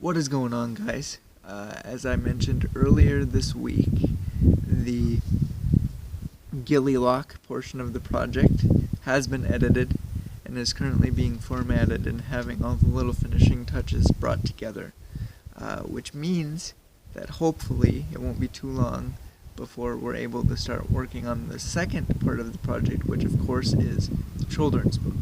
What is going on, guys? As I mentioned earlier this week, the Gilleigh Loch portion of the project has been edited and is currently being formatted and having all the little finishing touches brought together, which means that hopefully it won't be too long before we're able to start working on the second part of the project, which of course is the children's book.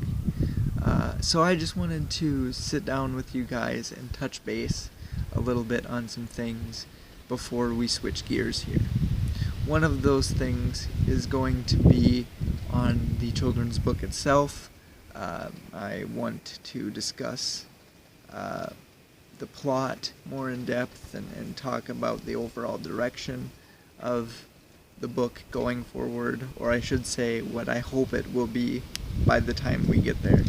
So I just wanted to sit down with you guys and touch base a little bit on some things before we switch gears here. One of those things is going to be on the children's book itself. I want to discuss the plot more in depth and talk about the overall direction of the book going forward, or I should say what I hope it will be by the time we get there.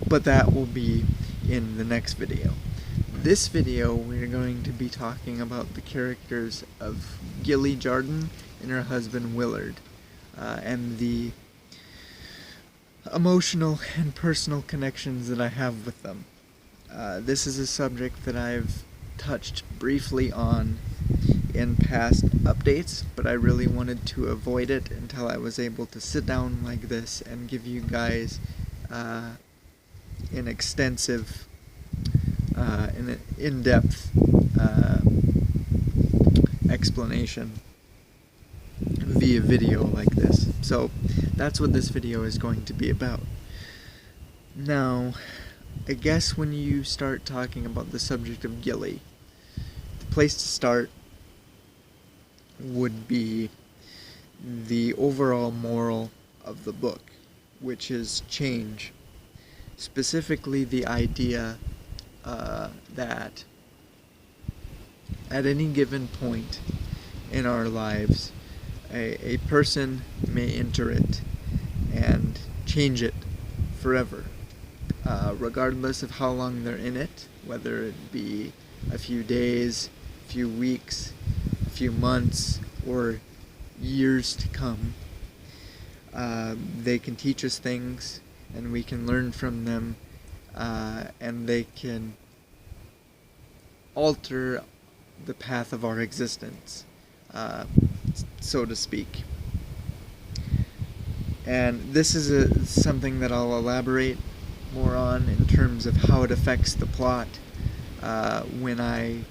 But that will be in the next video. This video we're going to be talking about the characters of Gilleigh Jardine and her husband Willard, and the emotional and personal connections that I have with them. This is a subject that I've touched briefly on in past updates, but I really wanted to avoid it until I was able to sit down like this and give you guys an extensive, an in-depth explanation via video like this. So that's what this video is going to be about. Now, I guess when you start talking about the subject of Gilleigh, the place to start would be the overall moral of the book, which is change. Specifically the idea that at any given point in our lives, a person may enter it and change it forever, regardless of how long they're in it, whether it be a few days, a few weeks, a few months, or years to come. They can teach us things, and we can learn from them, and they can alter the path of our existence, so to speak. And this is something that I'll elaborate more on in terms of how it affects the plot when I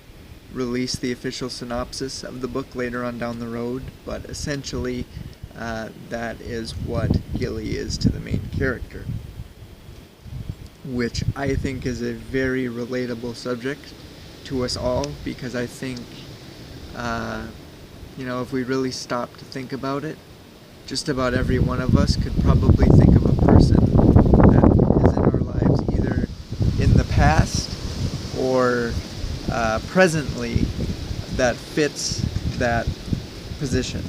release the official synopsis of the book later on down the road, but essentially that is what Gilleigh is to the main character, which I think is a very relatable subject to us all, because I think, if we really stop to think about it, just about every one of us could probably think of a person that is in our lives, either in the past or presently, that fits that position.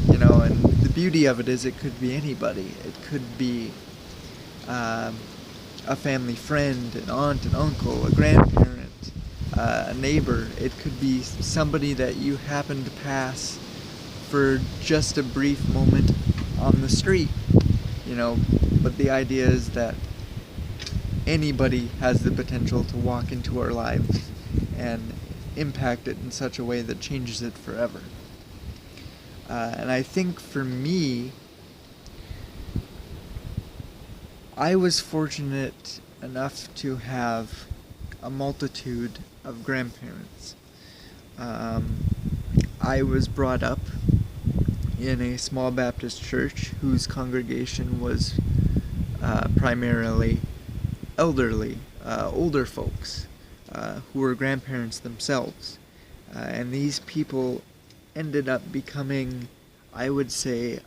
And the beauty of it is it could be anybody. It could be a family friend, an aunt, an uncle, a grandparent, a neighbor. It could be somebody that you happen to pass for just a brief moment on the street, but the idea is that anybody has the potential to walk into our lives and impact it in such a way that changes it forever. And I think for me, I was fortunate enough to have a multitude of grandparents. I was brought up in a small Baptist church whose congregation was primarily elderly, older folks who were grandparents themselves. And these people ended up becoming, I would say,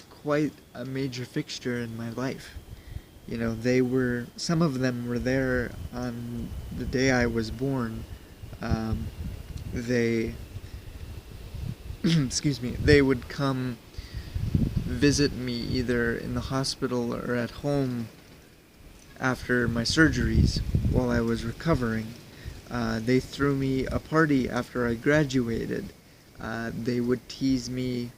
quite a major fixture in my life. Some of them were there on the day I was born. They they would come visit me either in the hospital or at home after my surgeries while I was recovering. They threw me a party after I graduated. They would tease me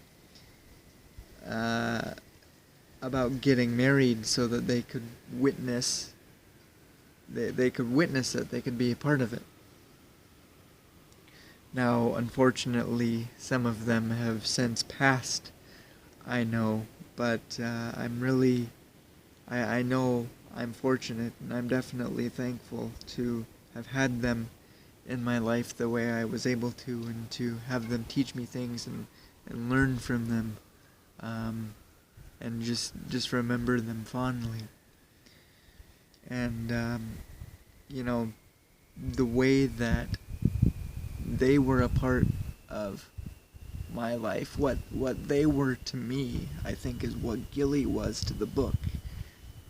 about getting married so that they could witness they could witness it, they could be a part of it. Now, unfortunately, some of them have since passed, I know, but I know I'm fortunate, and I'm definitely thankful to have had them in my life the way I was able to, and to have them teach me things and learn from them, and just remember them fondly. And, the way that they were a part of my life, what they were to me, I think is what Gilleigh was to the book.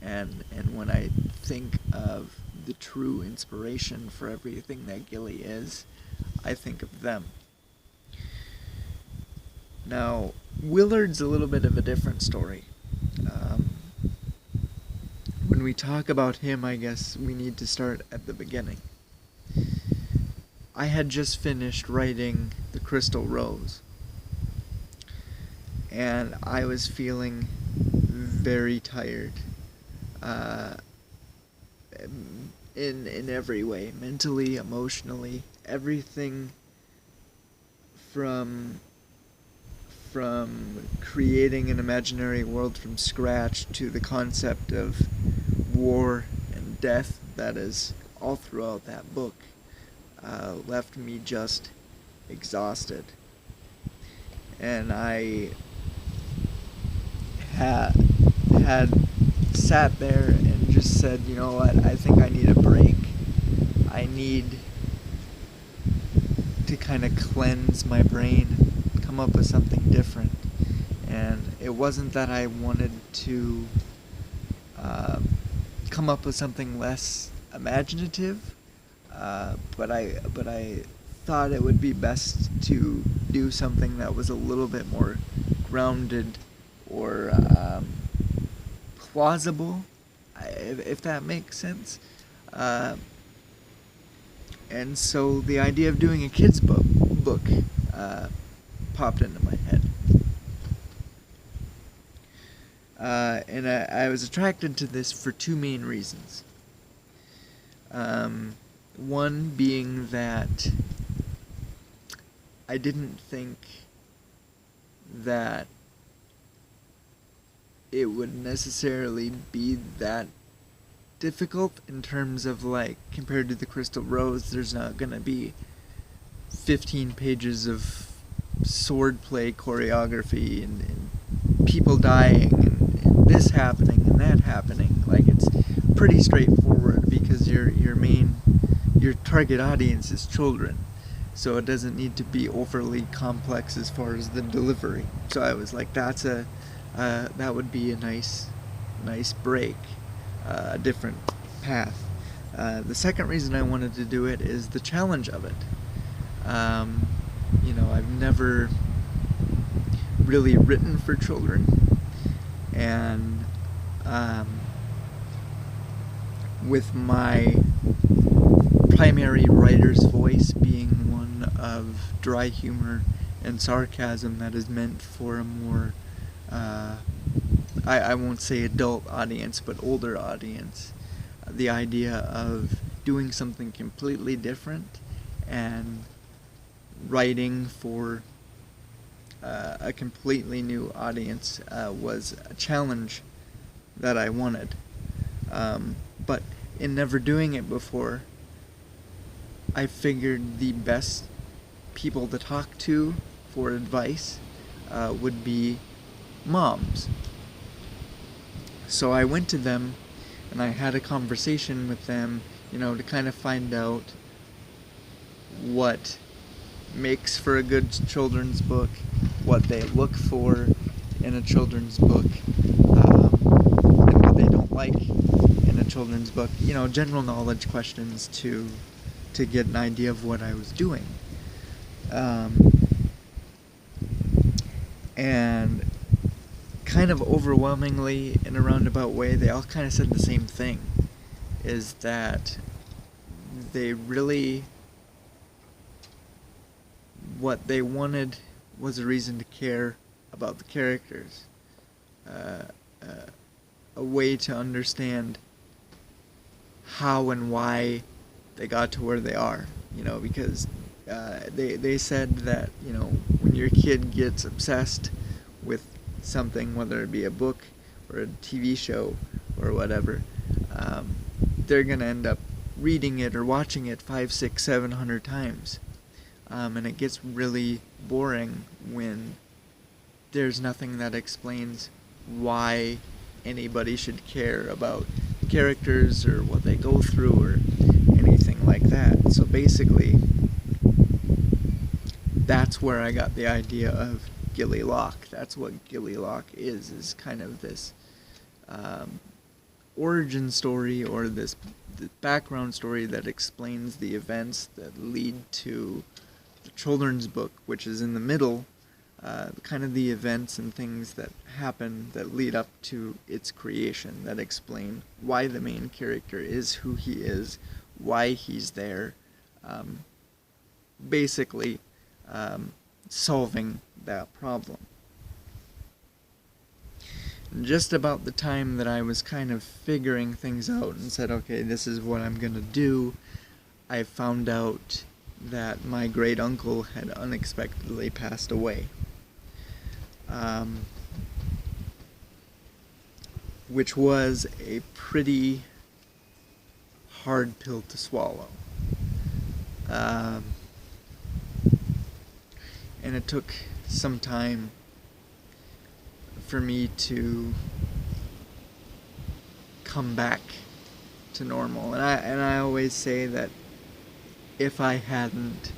And when I think of the true inspiration for everything that Gilleigh is, I think of them. Now, Willard's a little bit of a different story. When we talk about him, I guess we need to start at the beginning. I had just finished writing The Crystal Rose, and I was feeling very tired, in every way, mentally, emotionally, everything from creating an imaginary world from scratch to the concept of war and death that is all throughout that book, left me just exhausted. And I had sat there and just said, you know what, I think I need a break. I need to kind of cleanse my brain, come up with something different. And it wasn't that I wanted to come up with something less imaginative, but I thought it would be best to do something that was a little bit more grounded or plausible, if that makes sense. And so the idea of doing a kid's book popped into my head. And I was attracted to this for two main reasons. One being that I didn't think that it would necessarily be that difficult in terms of, like, compared to The Crystal Rose, there's not gonna be 15 pages of swordplay choreography and people dying and this happening and that happening. Like, it's pretty straightforward because your target audience is children, so it doesn't need to be overly complex as far as the delivery. So I was like, that would be a nice break, a different path. The second reason I wanted to do it is the challenge of it. I've never really written for children, and with my primary writer's voice being one of dry humor and sarcasm that is meant for a more, I won't say adult audience, but older audience, the idea of doing something completely different and writing for a completely new audience was a challenge that I wanted. But in never doing it before, I figured the best people to talk to for advice would be moms. So I went to them and I had a conversation with them, to kind of find out what makes for a good children's book, what they look for in a children's book, and what they don't like in a children's book. General knowledge questions to get an idea of what I was doing. And kind of overwhelmingly, in a roundabout way, they all kind of said the same thing, is that they really, what they wanted was a reason to care about the characters, a way to understand how and why they got to where they are, because they said that, when your kid gets obsessed with something, whether it be a book or a TV show or whatever, they're going to end up reading it or watching it 5, 6, 700 times. And it gets really boring when there's nothing that explains why anybody should care about characters or what they go through or anything like that. So basically, that's where I got the idea of Gilleigh Loch. That's what Gilleigh Loch is kind of this origin story, or this background story that explains the events that lead to the children's book, which is in the middle, kind of the events and things that happen that lead up to its creation, that explain why the main character is who he is, why he's there, basically solving that problem. And just about the time that I was kind of figuring things out and said, okay, this is what I'm going to do, I found out that my great uncle had unexpectedly passed away. Which was a pretty hard pill to swallow. And it took some time for me to come back to normal. And I always say that if I hadn't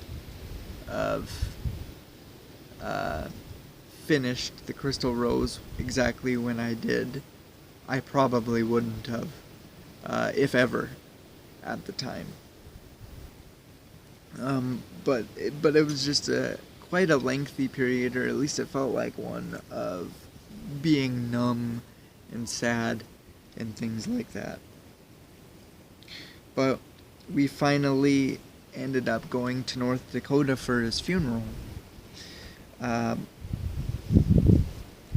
finished the Crystal Rose exactly when I did, I probably wouldn't have, if ever, at the time. But it was just quite a lengthy period, or at least it felt like one, of being numb and sad and things like that. But we finally ended up going to North Dakota for his funeral,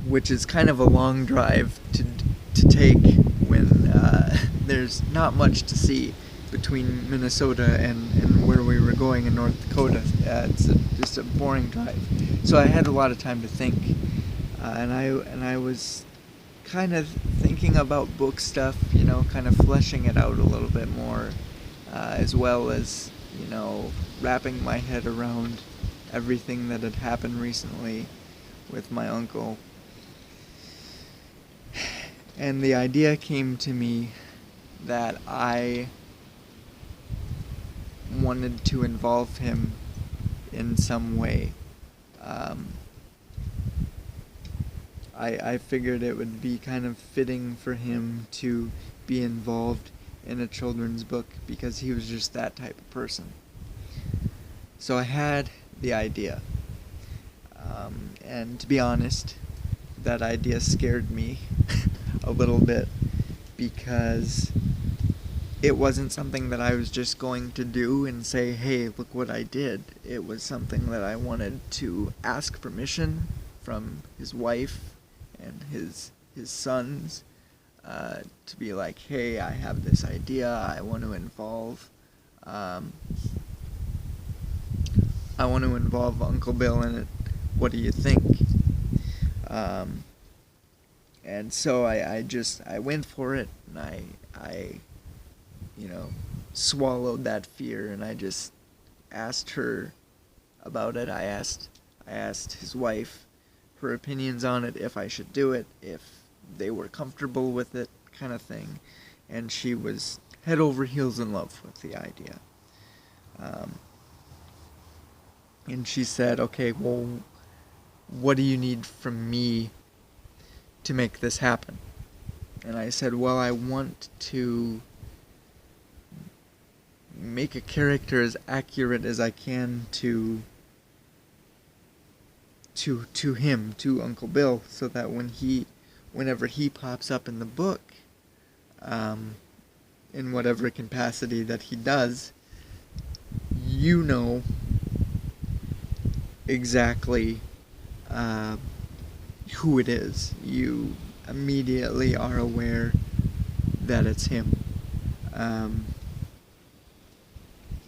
which is kind of a long drive to take when there's not much to see between Minnesota and where we were going in North Dakota. It's just a boring drive. So I had a lot of time to think, and I was kind of thinking about book stuff, kind of fleshing it out a little bit more, as well as, wrapping my head around everything that had happened recently with my uncle. And the idea came to me that I wanted to involve him in some way. I figured it would be kind of fitting for him to be involved in a children's book because he was just that type of person. So I had the idea. And to be honest, that idea scared me a little bit, because it wasn't something that I was just going to do and say, hey, look what I did. It was something that I wanted to ask permission from his wife and his sons, to be like, hey, I have this idea, I want to involve Uncle Bill in it. What do you think? And so I went for it, and I swallowed that fear, and I just asked her about it. I asked his wife her opinions on it, if I should do it, if they were comfortable with it, kind of thing. And she was head over heels in love with the idea. And she said, okay, well, what do you need from me to make this happen? And I said, well, I want to make a character as accurate as I can to him, to Uncle Bill, so that whenever he pops up in the book, in whatever capacity that he does, exactly who it is. You immediately are aware that it's him. Um,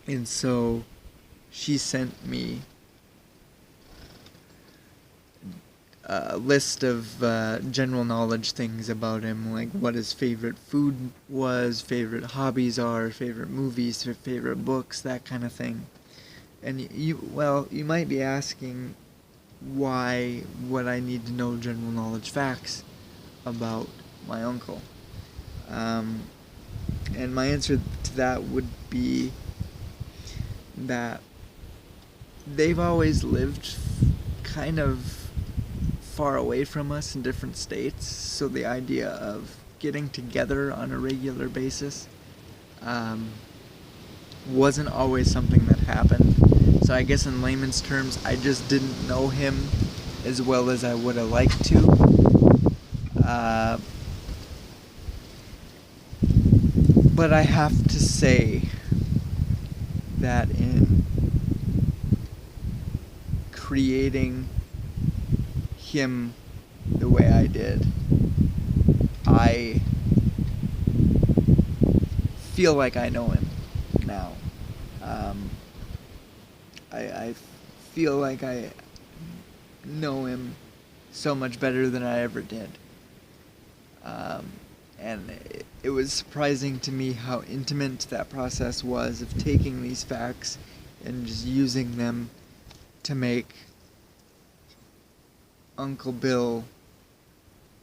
and so she sent me a list of general knowledge things about him, like what his favorite food was, favorite hobbies are, favorite movies, favorite books, that kind of thing. And you might be asking, why would I need to know general knowledge facts about my uncle? Um, and my answer to that would be that they've always lived kind of far away from us in different states, so the idea of getting together on a regular basis um, wasn't always something that happened. So I guess in layman's terms, I just didn't know him as well as I would have liked to. But I have to say that in creating him the way I did, I feel like I know him now. Um, I feel like I know him so much better than I ever did. And it was surprising to me how intimate that process was of taking these facts and just using them to make Uncle Bill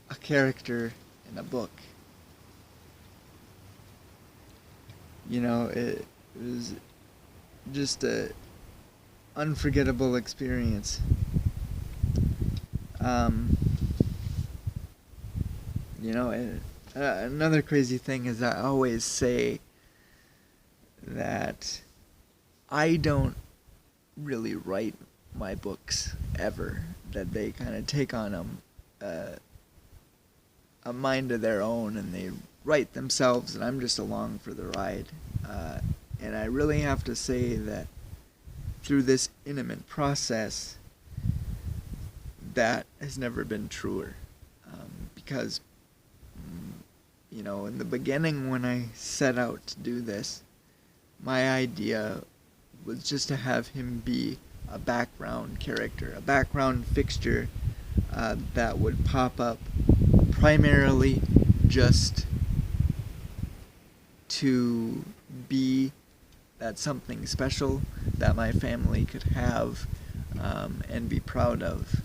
a character in a book. You know, it was just a unforgettable experience. You know, another crazy thing is I always say that I don't really write my books ever, that they kind of take on a mind of their own and they write themselves, and I'm just along for the ride. And I really have to say that through this intimate process, that has never been truer. Because, you know, in the beginning when I set out to do this, my idea was just to have him be a background character, a background fixture that would pop up primarily just to be that something special that my family could have and be proud of.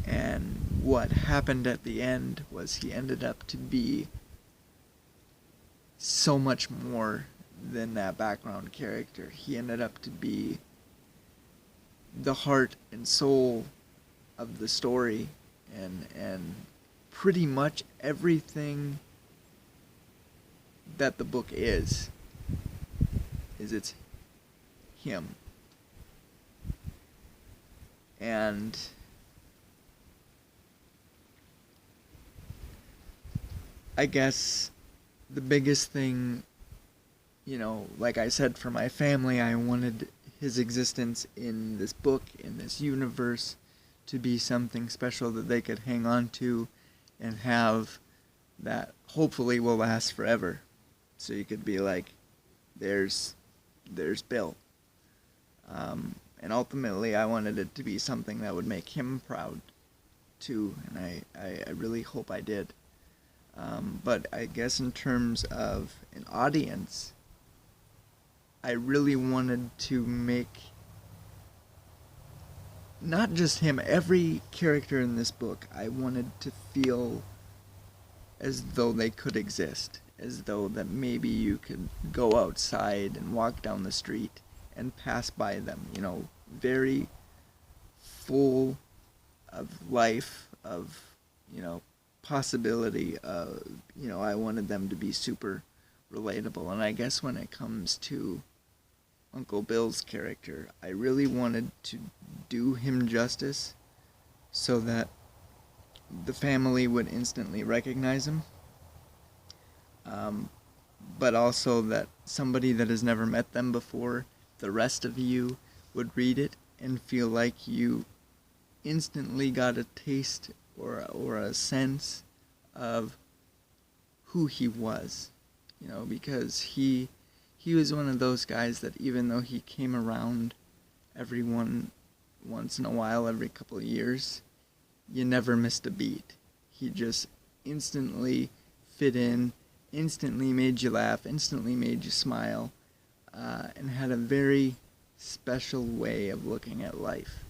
And what happened at the end was he ended up to be so much more than that background character. He ended up to be the heart and soul of the story, and pretty much everything that the book is it's him. And I guess the biggest thing, you know, like I said, for my family, I wanted his existence in this book, in this universe, to be something special that they could hang on to and have that hopefully will last forever. So you could be like, there's Bill. And ultimately, I wanted it to be something that would make him proud, too, and I really hope I did. But I guess in terms of an audience, I really wanted to make not just him, every character in this book, I wanted to feel as though they could exist, as though that maybe you could go outside and walk down the street and pass by them, you know, very full of life, of, you know, possibility. You know, I wanted them to be super relatable. And I guess when it comes to Uncle Bill's character, I really wanted to do him justice so that the family would instantly recognize him, but also that somebody that has never met them before, the rest of you, would read it and feel like you instantly got a taste or a sense of who he was. because he was one of those guys that even though he came around once in a while, every couple of years, you never missed a beat. He just instantly fit in, instantly made you laugh, instantly made you smile, and had a very special way of looking at life.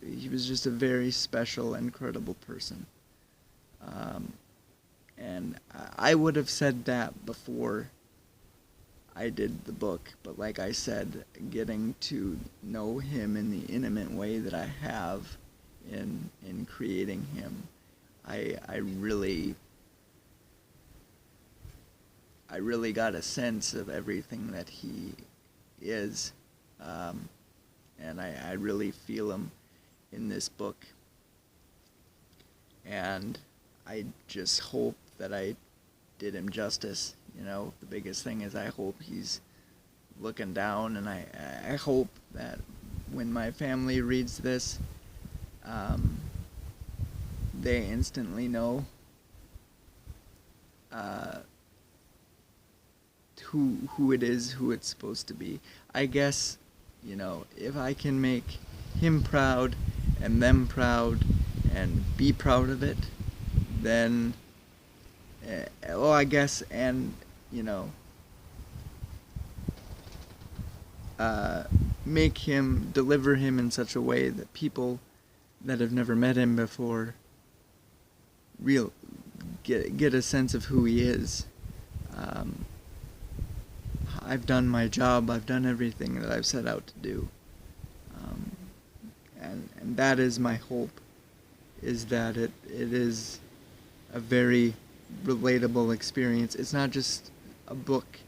He was just a very special and credible person. And I would have said that before I did the book, but like I said, getting to know him in the intimate way that I have in creating him, I really got a sense of everything that he is, and I really feel him in this book, and I just hope that I did him justice. The biggest thing is I hope he's looking down, and I hope that when my family reads this, they instantly know who it is, who it's supposed to be. I guess, if I can make him proud and them proud and be proud of it, then, I guess, and, deliver him in such a way that people that have never met him before get a sense of who he is. I've done my job. I've done everything that I've set out to do. And that is my hope, is that it is a very relatable experience. It's not just a book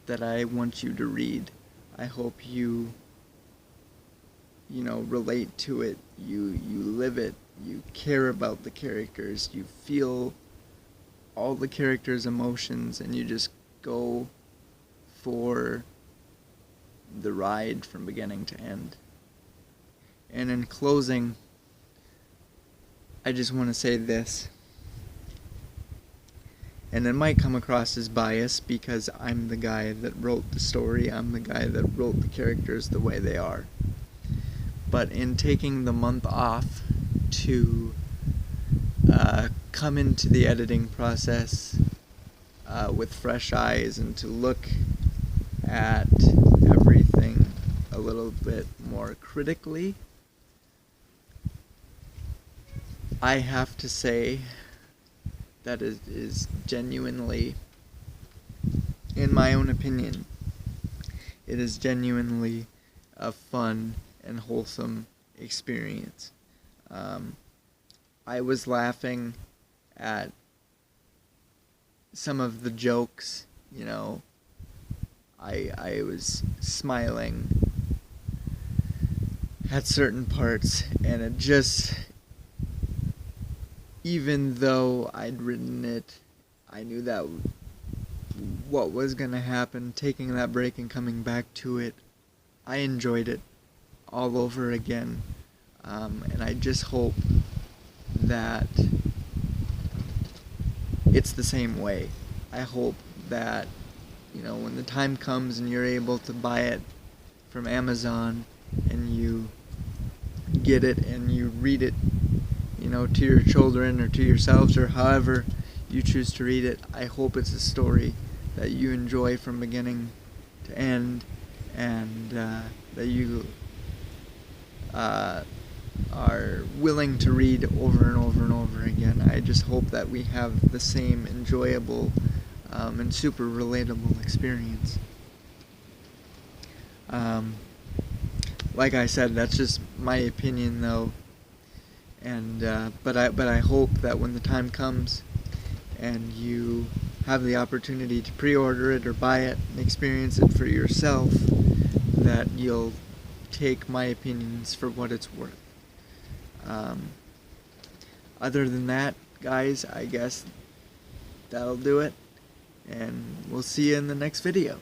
that I want you to read. I hope you relate to it, you live it, you care about the characters, you feel all the characters' emotions, and you just go for the ride from beginning to end. And in closing, I just want to say this, and it might come across as bias because I'm the guy that wrote the story, I'm the guy that wrote the characters the way they are. But in taking the month off to come into the editing process with fresh eyes and to look at everything a little bit more critically, I have to say that it is genuinely, in my own opinion, it is genuinely a fun and wholesome experience. I was laughing at some of the jokes, I was smiling at certain parts, and it just, even though I'd written it, I knew that what was going to happen, taking that break and coming back to it, I enjoyed it all over again, and I just hope that it's the same way. I hope that, when the time comes and you're able to buy it from Amazon and you get it and you read it, to your children or to yourselves or however you choose to read it, I hope it's a story that you enjoy from beginning to end, and that you are willing to read over and over and over again. I just hope that we have the same enjoyable and super relatable experience. Like I said, that's just my opinion, though, and but I hope that when the time comes and you have the opportunity to pre-order it or buy it and experience it for yourself, that you'll take my opinions for what it's worth. Other than that, guys, I guess that'll do it, and we'll see you in the next video.